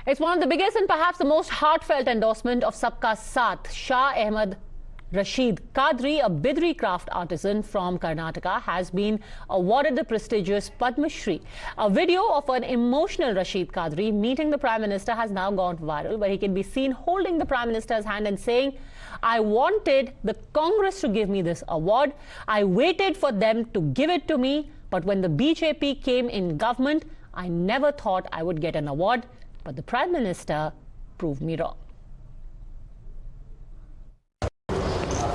It's one of the biggest and perhaps the most heartfelt endorsement of Sabka Saath. Shah Ahmed Rashid Qadri, a Bidri craft artisan from Karnataka, has been awarded the prestigious Padma Shri. A video of an emotional Rashid Qadri meeting the Prime Minister has now gone viral, where he can be seen holding the Prime Minister's hand and saying, "I wanted the Congress to give me this award. I waited for them to give it to me. But when the BJP came in government, I never thought I would get an award. But the Prime Minister proved me wrong."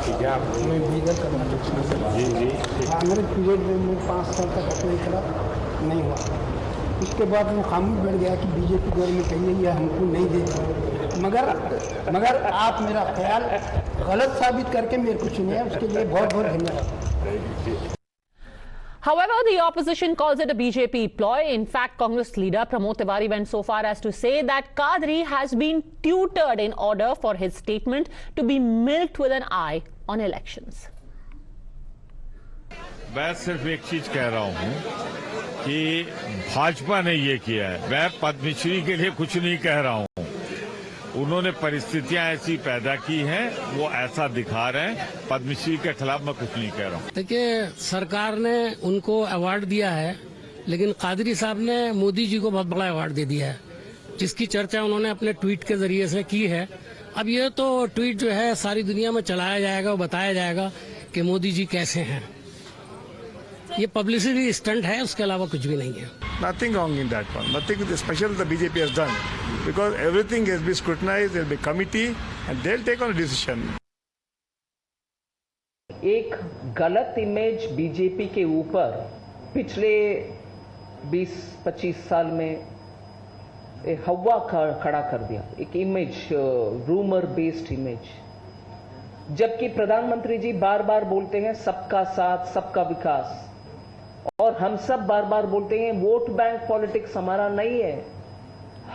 मैं bigger Karnataka से Congress period में मैं 5 साल तक apply करा, नहीं हुआ। उसके बाद मैं खामोश बैठ गया कि बीजेपी गवर्नमेंट कही है हमको नहीं देती, मगर आप मेरा ख्याल गलत साबित करके मेरे को चुने, उसके लिए बहुत बहुत धन्यवाद। However, the opposition calls it a BJP ploy. In fact, Congress leader Pramod Tiwari went so far as to say that Qadri has been tutored in order for his statement to be milked with an eye on elections. मैं सिर्फ एक चीज कह रहा हूं कि भाजपा ने ये किया है। मैं पद्मश्री के लिए कुछ नहीं कह रहा हूं। उन्होंने परिस्थितियां ऐसी पैदा की हैं, वो ऐसा दिखा रहे हैं। पद्मश्री के खिलाफ मैं कुछ नहीं कह रहा हूं। देखिए, सरकार ने उनको अवार्ड दिया है, लेकिन कादरी साहब ने मोदी जी को बहुत बड़ा अवार्ड दे दिया है, जिसकी चर्चा उन्होंने अपने ट्वीट के जरिए से की है। अब ये तो ट्वीट जो है सारी दुनिया में चलाया जाएगा, बताया जाएगा कि मोदी जी कैसे हैं। ये पब्लिसिटी स्टंट है, उसके अलावा कुछ भी नहीं है। Nothing wrong in that one. Nothing special the BJP has done, because everything has been scrutinized. There will be committee and they'll take on a decision. एक गलत इमेज बीजेपी के ऊपर पिछले 20-25 साल में हवा खड़ा कर दिया। एक इमेज, रूमर बेस्ड इमेज, जबकि प्रधानमंत्री जी बार बार बोलते हैं सबका साथ सबका विकास, और हम सब बार बार बोलते हैं वोट बैंक पॉलिटिक्स हमारा नहीं है।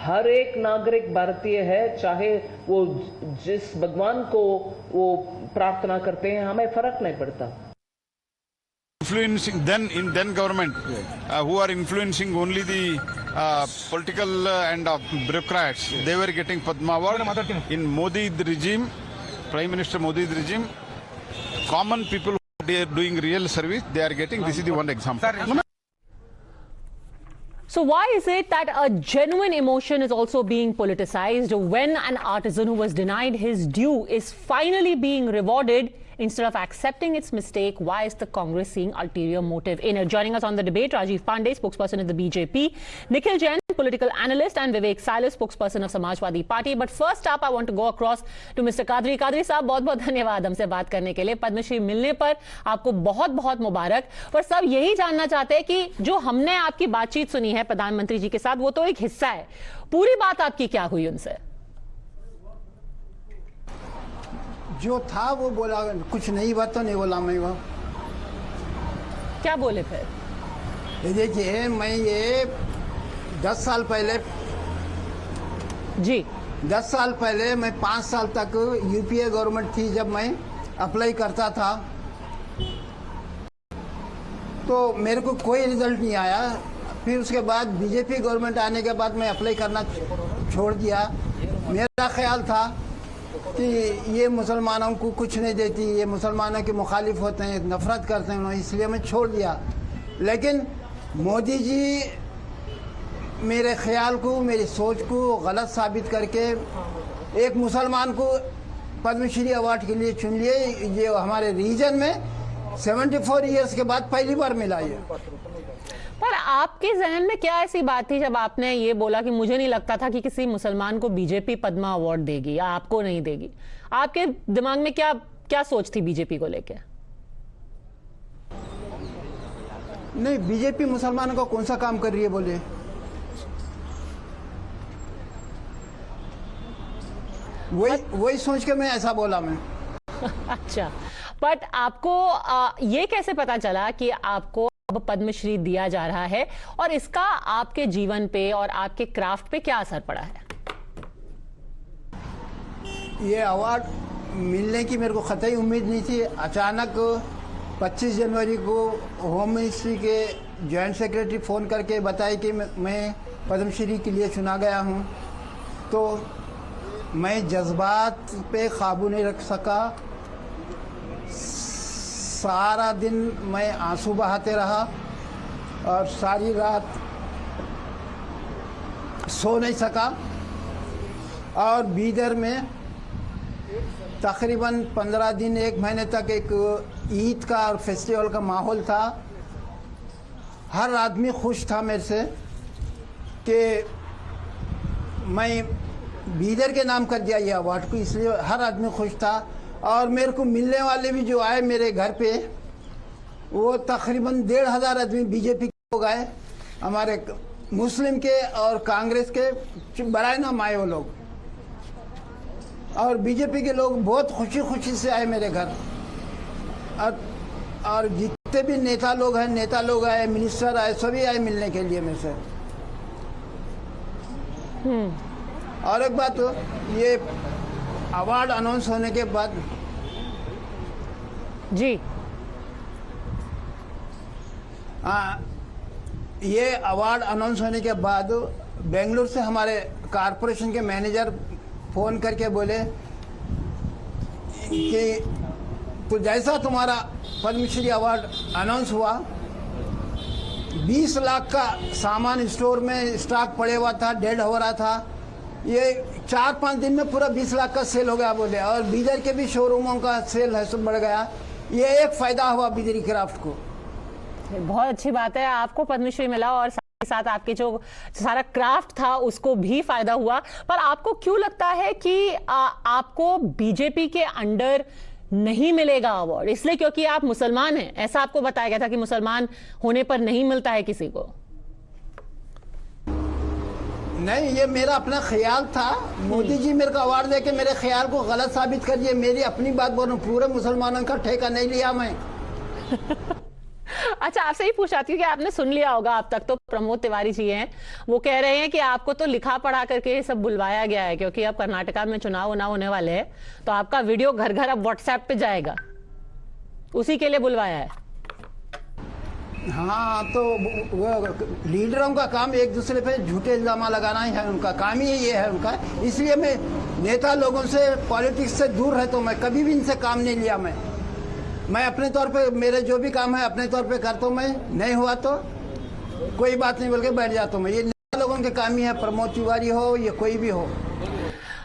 हर एक नागरिक भारतीय है, चाहे वो जिस भगवान को वो प्रार्थना करते हैं, हमें फर्क नहीं पड़ता। Influencing then government who are influencing only the political and bureaucrats, they were getting Padma Award. In Modi regime, Prime Minister Modi's regime, common people they are doing real service, they are getting. This is the one example. So why is it that a genuine emotion is also being politicized when an artisan who was denied his due is finally being rewarded instead of accepting its mistake? Why is the Congress seeing ulterior motive in it? Joining us on the debate, Rajiv Pandey, spokesperson of the BJP, Nikhil Jain, political analyst, and Vivek Silas, spokesperson of Samajwadi Party. But first up, I want to go across to Mr. Qadri. Qadri साहब, बहुत-बहुत धन्यवाद हमसे बात करने के लिए। पद्मश्री मिलने पर आपको बहुत-बहुत मुबारक। पर सब यही जानना चाहते हैं कि जो हमने आपकी बातचीत सुनी है प्रधानमंत्री जी के साथ, वो तो एक हिस्सा है, पूरी बात आपकी क्या हुई उनसे? जो था वो बोला, कुछ नई बात तो नहीं बोला मैं। वो क्या बोले फिर? ये देखिए, मैं ये 10 साल पहले जी 10 साल पहले मैं 5 साल तक यूपीए गवर्नमेंट थी, जब मैं अप्लाई करता था तो मेरे को कोई रिजल्ट नहीं आया। फिर उसके बाद बीजेपी गवर्नमेंट आने के बाद मैं अप्लाई करना छोड़ दिया। मेरा ख्याल था कि ये मुसलमानों को कुछ नहीं देती, ये मुसलमानों के मुखालिफ होते हैं, नफरत करते हैं, इसलिए मैं छोड़ दिया। लेकिन मोदी जी मेरे ख्याल को, मेरी सोच को गलत साबित करके एक मुसलमान को पद्मश्री अवार्ड के लिए चुन लिए। ये हमारे रीजन में 74 ईयर्स के बाद पहली बार मिला ये। पर आपके जहन में क्या ऐसी बात थी जब आपने ये बोला कि मुझे नहीं लगता था कि किसी मुसलमान को बीजेपी पद्मा अवार्ड देगी या आपको नहीं देगी? आपके दिमाग में क्या सोच थी बीजेपी को लेकर? नहीं, बीजेपी मुसलमानों का कौन सा काम कर रही है बोले? वही सोच के मैं ऐसा बोला मैं। अच्छा, बट आपको ये कैसे पता चला कि आपको अब पद्मश्री दिया जा रहा है और इसका आपके जीवन पे और आपके क्राफ्ट पे क्या असर पड़ा है? ये अवार्ड मिलने की मेरे को कतई उम्मीद नहीं थी। अचानक 25 जनवरी को होम मिनिस्ट्री के जॉइंट सेक्रेटरी फ़ोन करके बताए कि मैं पद्मश्री के लिए चुना गया हूं। तो मैं जज्बात पे काबू नहीं रख सका। सारा दिन मैं आंसू बहाते रहा और सारी रात सो नहीं सका। और बीदर में तकरीबन 15 दिन 1 महीने तक एक ईद का और फेस्टिवल का माहौल था। हर आदमी खुश था मेरे से कि मैं बीदर के नाम कर दिया ये अवार्ड को, इसलिए हर आदमी खुश था। और मेरे को मिलने वाले भी जो आए मेरे घर पे, वो तकरीबन 1,500 आदमी बीजेपी के लोग आए, हमारे मुस्लिम के और कांग्रेस के बराए नाम आए वो लोग। और बीजेपी के लोग बहुत खुशी खुशी से आए मेरे घर। और जितने भी नेता लोग आए, मिनिस्टर आए, सभी आए मिलने के लिए मेरे से। और एक बात, ये अवार्ड अनाउंस होने के बाद जी ये अवार्ड अनाउंस होने के बाद बेंगलुरु से हमारे कारपोरेशन के मैनेजर फ़ोन करके बोले कि तो जैसा तुम्हारा पद्मश्री अवार्ड अनाउंस हुआ, 20 लाख का सामान स्टोर में स्टॉक पड़े हुआ था, डेड हो रहा था, ये 4-5 दिन में पूरा 20 लाख का सेल हो गया बोले। और बीदर के भी शोरूमों का सेल है सब बढ़ गया। ये एक फ़ायदा हुआ बीदरी क्राफ्ट को। बहुत अच्छी बात है, आपको पद्मश्री मिला और साथ ही साथ आपके जो सारा क्राफ्ट था उसको भी फायदा हुआ। पर आपको क्यों लगता है कि आपको बीजेपी के अंडर नहीं मिलेगा अवार्ड? इसलिए क्योंकि आप मुसलमान हैं, ऐसा आपको बताया गया था कि मुसलमान होने पर नहीं मिलता है किसी को? नहीं, ये मेरा अपना ख्याल था। मोदी जी मेरे को अवार्ड देके मेरे ख्याल को गलत साबित कर दिए। मेरी अपनी बात बोलूं, पूरे मुसलमानों का ठेका नहीं लिया मैं। अच्छा, आपसे ही पूछ चाहती हूँ कि आपने सुन लिया होगा अब तक तो, प्रमोद तिवारी जी हैं, वो कह रहे हैं कि आपको तो लिखा पढ़ा करके सब बुलवाया गया है, क्योंकि अब कर्नाटका में चुनाव होने वाले हैं, तो आपका वीडियो घर घर अब व्हाट्सएप पे जाएगा, उसी के लिए बुलवाया है। हाँ, तो वो लीडरों का काम एक दूसरे पे झूठे इल्जाम लगाना ही है, उनका काम ही ये है उनका। इसलिए मैं नेता लोगों से, पॉलिटिक्स से दूर रहता हूँ। मैं कभी भी इनसे काम नहीं लिया। मैं अपने तौर पे, मेरे जो भी काम है अपने तौर पे करता हूँ। मैं नहीं हुआ तो कोई बात नहीं बोल के बैठ जाता हूँ। मैं, ये नेता लोगों के काम ही है, प्रमोद तिवारी हो या कोई भी हो।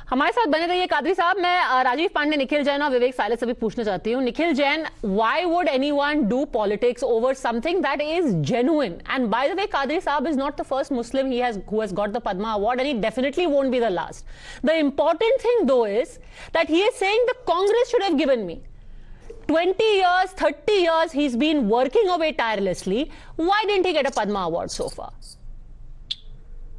हमारे साथ बने रहिए कादरी साहब। मैं राजीव पांडे, निखिल जैन और विवेक साइलेस से भी पूछना चाहती हूँ। Nikhil Jain, why would anyone do politics over something that is genuine? And by the way, Kadri Sahab is not the first Muslim who has got the Padma Award, and he definitely won't be the last. The important thing though is that he is saying the Congress should have given me. 20 years, 30 years he's been working away tirelessly. Why didn't he get a Padma Award so far?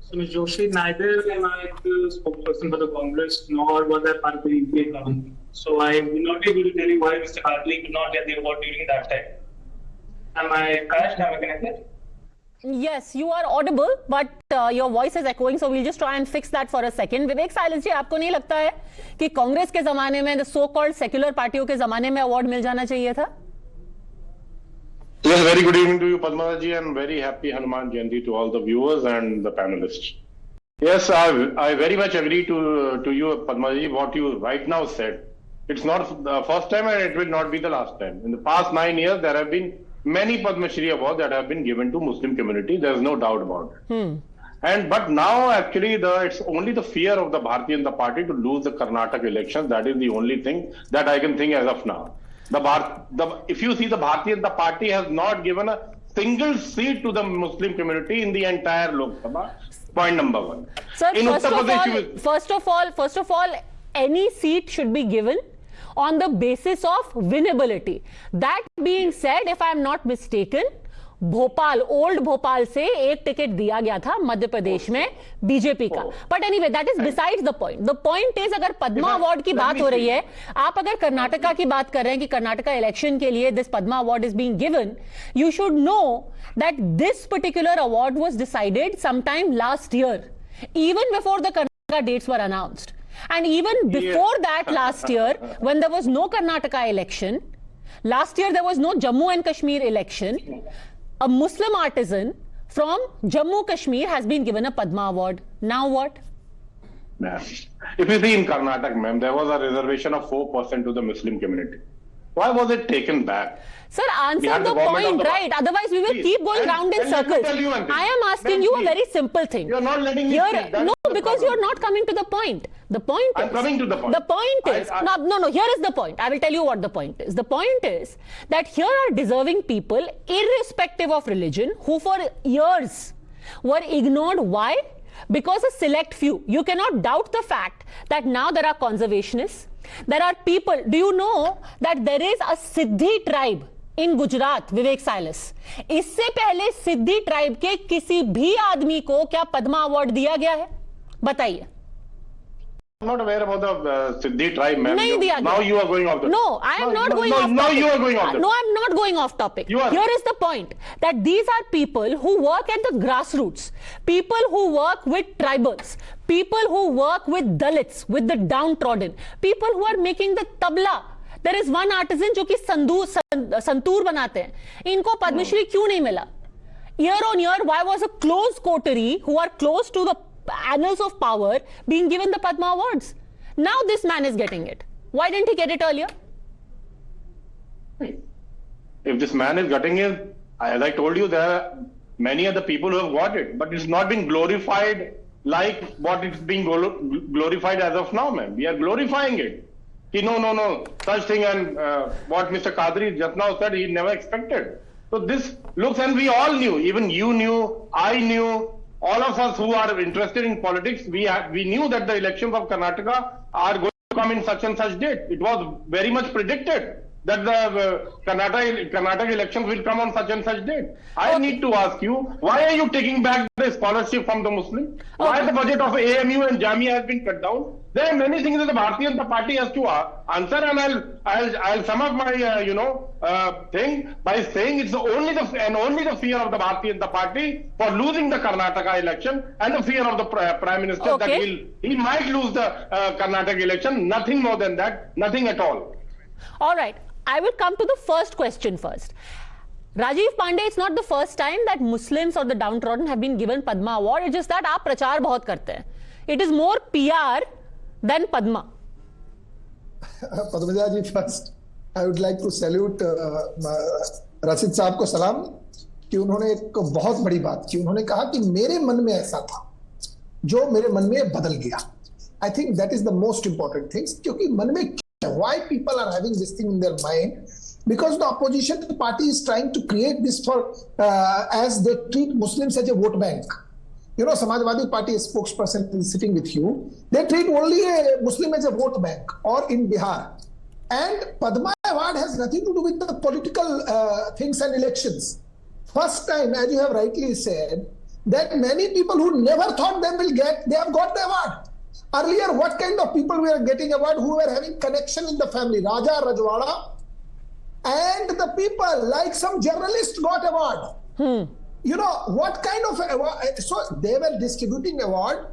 So, Ms. Joshi, neither am I the spokesperson for the Congress, nor was I part of the UPA government. So I will not be able to tell you why Mr. Kadri could not get the award during that time. Am I correct? Am I connected? Yes, you are audible, but your voice is echoing, so we'll just try and fix that for a second. Vivek Sailus ji, आपको नहीं लगता है कि कांग्रेस के जमाने में, so called secular पार्टियों के जमाने में अवार्ड मिल जाना चाहिए था? Yes, very good evening to you, Padma ji, and very happy Hanuman Jayanti to all the viewers and the panelists. Yes, I very much agree to you, Padma ji, what you right now said. It's not the first time and it will not be the last time. In the past 9 years, there have been many Padma Shri awards that have been given to Muslim community. There's no doubt about it. But now actually it's only the fear of the Bharatiya Janata Party to lose the Karnataka elections. That is the only thing that I can think as of now. If you see, the Bharatiya Janata Party has not given a single seat to the Muslim community in the entire Lok Sabha. Point number one. Sir, in first of all, any seat should be given on the basis of winnability. That being said, if I am not mistaken, Bhopal, old Bhopal से एक ticket दिया गया था मध्य प्रदेश में BJP का। But anyway, that is besides the point. The point is, अगर Padma award की बात हो रही है, आप अगर कर्नाटका की बात कर रहे हैं कि कर्नाटका इलेक्शन के लिए this Padma award is being given, you should know that this particular award was decided sometime last year, even before the Karnataka dates were announced, and even before that last year, when there was no Karnataka election, last year there was no Jammu and Kashmir election, a Muslim artisan from Jammu Kashmir has been given a Padma Award. Now what? ma'am. If you see in Karnataka, ma'am, there was a reservation of 4% to the Muslim community. Why was it taken back? Sir, We answer had the the government of point, the- right? Otherwise, we will Please. keep going And- round in and let me circles. tell you one thing. I am asking Ma'am, you a please. very simple thing. You're not letting me Here, speak. That no, is the because problem. you're not coming to the point. The point I'm is, coming to the point. The point is, no, here is the point. I will tell you what the point is. The point is that here are deserving people, irrespective of religion, who for years were ignored. Why? Because a select few. You cannot doubt the fact that now there are conservationists. There are people. Do you know that there is a Siddhi tribe in Gujarat, Vivek Silas? इससे पहले सिद्धि tribe के किसी भी आदमी को क्या Padma award दिया गया है? बताइए. I'm not aware about the Siddhi tribe, ma'am. नहीं दिया गया. Now you are going off the. No, I am not going off topic. No, you are going off the. No, I'm not going off topic. You are. Here is the point, that these are people who work at the grassroots, people who work with tribals, people who work with Dalits, with the downtrodden, people who are making the tabla. There is one artisan जो कि संतूर बनाते हैं. इनको पद्मश्री क्यों नहीं मिला? Year on year, why was a close coterie who are close to the annals of power being given the Padma Awards? Now this man is getting it. Why didn't he get it earlier? If this man is getting it, as I told you, there are many other people who have got it, but it's not been glorified like what it's being glorified as of now, ma'am. We are glorifying it. No, such thing, and what Mr. Qadri just now said, he never expected. So this looks, and we all knew, even you knew, I knew, all of us who are interested in politics, we knew that the elections of Karnataka are going to come in such and such date. It was very much predicted that the Karnataka elections will come on such and such date. I need to ask you, why are you taking back the scholarship from the Muslim? Why the budget of AMU and Jamia has been cut down? There are many things that the Bharatiya Janata Party has to answer, and I'll sum up my thing by saying it's only the fear of the Bharatiya Janata Party for losing the Karnataka election, and the fear of the Prime Minister that he might lose the Karnataka election. Nothing more than that. Nothing at all. All right. I will come to the first question first. Rajiv Pandey, it's not the first time that Muslims or the downtrodden have been given Padma Award. It's just that आप प्रचार बहुत करते हैं. It is more PR than Padma. Padmaja ji, first, I would like to salute Rashid साहब को सलाम कि उन्होंने एक बहुत बड़ी बात की. उन्होंने कहा कि मेरे मन में ऐसा था जो मेरे मन में बदल गया. I think that is the most important thing. क्योंकि मन में why people are having this thing in their mind, because the opposition party is trying to create this for as they treat Muslims as a vote bank. You know, Samajwadi Party spokesperson is sitting with you. They treat only a Muslim as a vote bank, or in Bihar. And Padma Award has nothing to do with the political things and elections. First time, as you have rightly said, that many people who never thought they will get, they have got the award. Earlier, what kind of people were getting award who were having connection in the family? Raja, Rajwada, and the people like some journalists got award. You know, what kind of award? So they were distributing award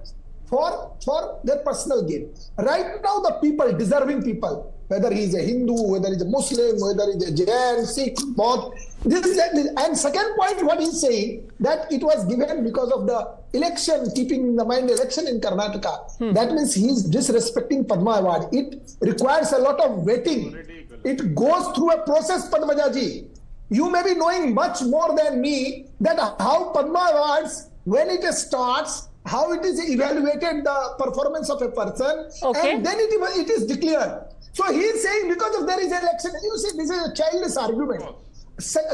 for their personal gain. Right now, the people, deserving people, whether he is a Hindu, whether he is a Muslim, whether he is a Jain, Sikh, both. And second point, what he's saying, that it was given because of the election, keeping in the mind election in Karnataka. That means he's disrespecting Padma Award. It requires a lot of vetting. It goes through a process, Padmaja ji. You may be knowing much more than me that how Padma Awards, when it starts, how it is evaluated, the performance of a person, and then it is declared. So he is saying because of there is an election. You see, this is a childish argument.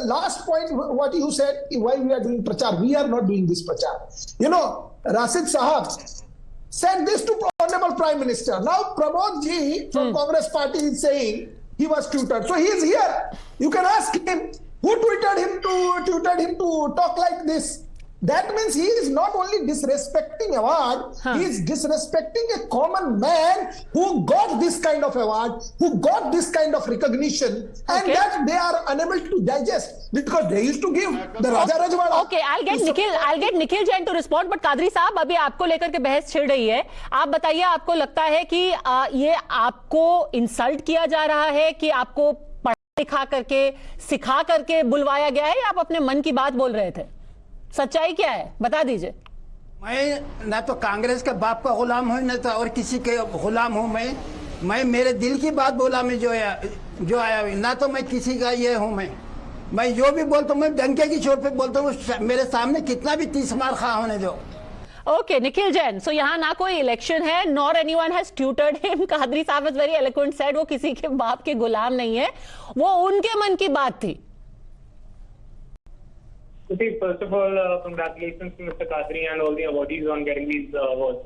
Last point, what you said, why we are doing prachar. We are not doing this prachar. You know, Rashid Sahab said this to Honorable Prime Minister. Now Pramod ji from Congress Party is saying he was tutored. So he is here. You can ask him who tutored him to talk like this. That means he is not only disrespecting award, he is disrespecting a common man who got this kind of award, who got this kind of recognition, and that they are unable to digest because they used to give the Raja Rajwada. Okay, I'll get Nikhil Jain to respond, but Qadri साहब अभी आपको लेकर के बहस छिड़ रही है. आप बताइए, आपको लगता है कि ये आपको इंसल्ट किया जा रहा है कि आपको पढ़ा लिखा करके सिखा करके बुलवाया गया है, या आप अपने मन की बात बोल रहे थे? सच्चाई क्या है, बता दीजिए. मैं ना तो कांग्रेस के बाप का गुलाम हूँ ना तो और किसी के गुलाम हूँ। मैं मेरे दिल की बात बोला, मैं जो आया ना तो मैं किसी का ये हूँ। मैं जो भी बोलता हूँ मैं डंके की चोट पे बोलता हूँ, मेरे सामने कितना भी 30 मार खा होने दो। Okay, Nikhil Jain. So यहाँ ना कोई इलेक्शन है, nor anyone has tutored him. Qadri साहब has very eloquent said वो किसी के बाप के गुलाम नहीं है, वो उनके मन की बात थी. First of all, congratulations to Mr. Kadri and all the awardees on getting these awards.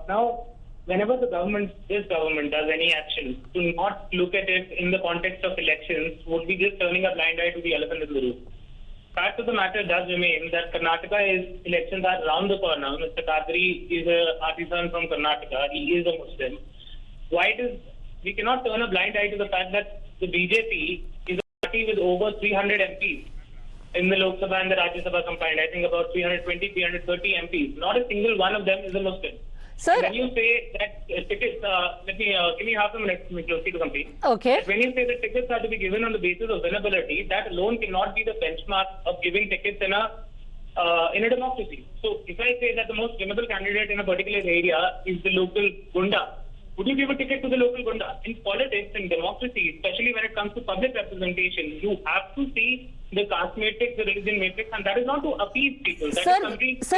Now, whenever this government does any action, to not look at it in the context of elections would be just turning a blind eye to the elephant in the room. Fact of the matter does remain that elections are around the corner. Mr. Kadri is an artisan from Karnataka. He is a Muslim. We cannot turn a blind eye to the fact that the BJP is a party with over 300 MPs. In the Lok Sabha and the Rajya Sabha combined, I think about 320, 330 MPs. Not a single one of them is a Muslim. Sir, when you say that tickets, give me half a minute to complete. Okay. When you say that tickets are to be given on the basis of winnability, that alone cannot be the benchmark of giving tickets in a democracy. So if I say that the most winnable candidate in a particular area is the local Gunda, would you give a ticket to the local Gunda? In politics and democracy, especially when it comes to public representation, you have to see the caste matrix, the religion matrix, and that is not to appease people. Sir,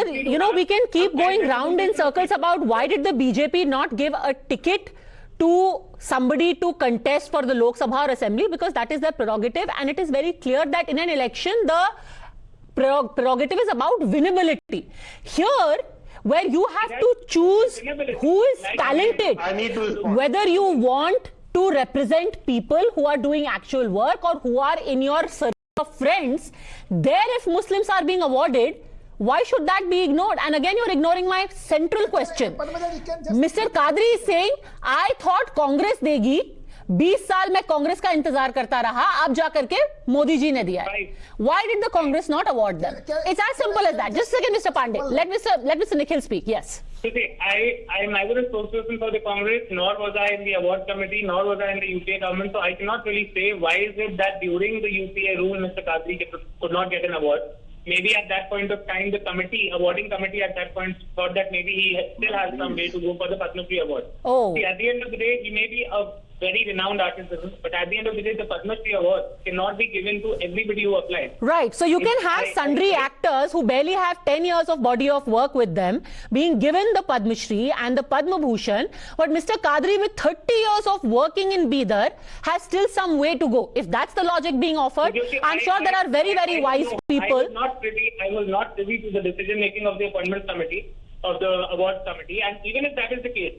you know, we can keep going round in circles about why did the BJP not give a ticket to somebody to contest for the Lok Sabha or Assembly, because that is their prerogative, and it is very clear that in an election the prerogative is about winnability. Here, where you have to choose who is talented, whether you want to represent people who are doing actual work or who are in your circle of friends, there if Muslims are being awarded, why should that be ignored? And again, you're ignoring my central question. Mr. Kadri is saying, I thought Congress degi, 20 साल मैं कांग्रेस का इंतजार करता रहा, अब जाकर के मोदी जी ने दिया है. Why did the Congress not award them? It's as simple as that. Just a second, Mr. Pandey. Let Mr. Nikhil speak. Yes. See, I am neither a spokesperson for the Congress, nor was I in the award committee, nor was I in the UPA government. So I cannot really say why is it that during the UPA rule, Mr. Kadri could not get an award. Maybe at that point of time, the awarding committee at that point thought that maybe he still has some way to go for the Padma Shri award. Oh. See, at the end of the day, he may be a very renowned artisan, but at the end of the day, the Padma Shri award cannot be given to everybody who applies. Right. So you can have sundry actors who barely have 10 years of body of work with them being given the Padma Shri and the Padma Bhushan, but Mr. Kadri with 30 years of working in Bidar has still some way to go. If that's the logic being offered, I'm sure there are very, very wise people. I was not privy to the decision making of the appointment committee, of the awards committee, and even if that is the case,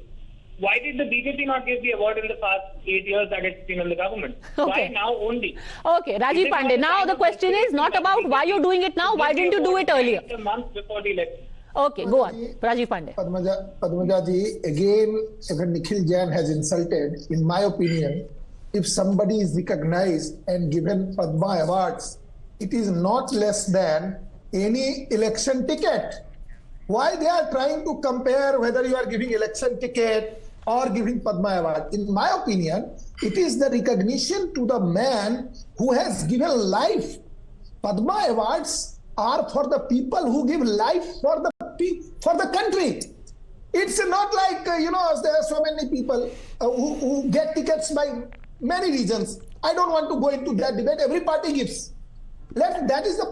why did the BJP not give the award in the past 8 years that it's been in the government? Okay. Why now only? Okay, Rajiv Pandey. Now the question is not about why you're doing it now. Why didn't you do it earlier? A month before the election. Okay, go on. Rajiv Pandey. Padmaja ji, again, Nikhil Jain has insulted, in my opinion, if somebody is recognized and given Padma awards, it is not less than any election ticket. Why they are trying to compare whether you are giving election ticket or giving Padma Award? In my opinion, it is the recognition to the man who has given life. Padma Awards are for the people who give life for the country. It's not like, there are so many people who get tickets by many reasons. I don't want to go into that debate. Every party gives. That is the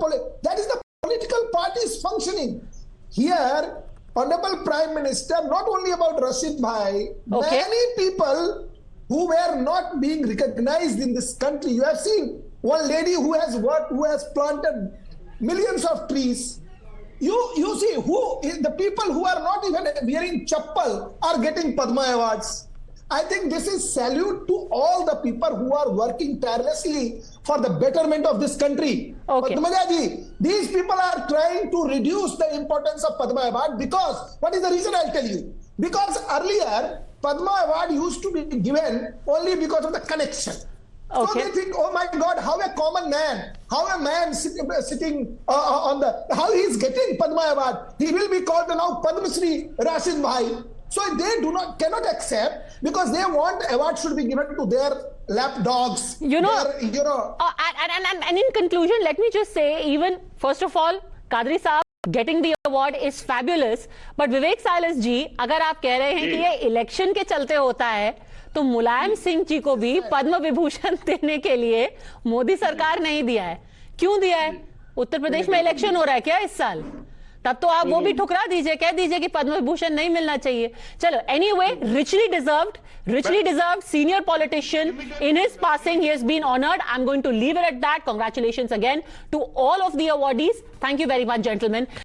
political party's functioning. Here, Honorable Prime Minister, not only about Rashid Bhai, many people who were not being recognized in this country. You have seen one lady who has worked, who has planted millions of trees. You see, the people who are not even wearing chappal are getting Padma Awards. I think this is salute to all the people who are working tirelessly for the betterment of this country. Okay. Padmaja ji, these people are trying to reduce the importance of Padma Award because, what is the reason? I'll tell you. Because earlier, Padma Award used to be given only because of the connection. Okay. So they think, oh my God, how a common man, how a man sitting how he is getting Padma Award. He will be called now Padma Shri Rashid Bhai. So they cannot accept because they want award should be given to their lap dogs. And in conclusion, let me just say, even first of all, Kadri Saab getting the award is fabulous, but Vivek Silas ji, अगर आप कह रहे हैं कि ये election के चलते होता है, तो मुलायम सिंह जी को भी पद्म विभूषण देने के लिए मोदी सरकार नहीं दिया है। क्यों दिया है? उत्तर प्रदेश में इलेक्शन हो रहा है क्या इस साल? तब तो आप वो भी ठुकरा दीजिए, कह दीजिए कि पद्म विभूषण नहीं मिलना चाहिए। चलो, anyway, richly deserved senior politician. In his passing, he has been honored. I'm going to leave it at that. Congratulations again to all of the awardees. Thank you very much, gentlemen.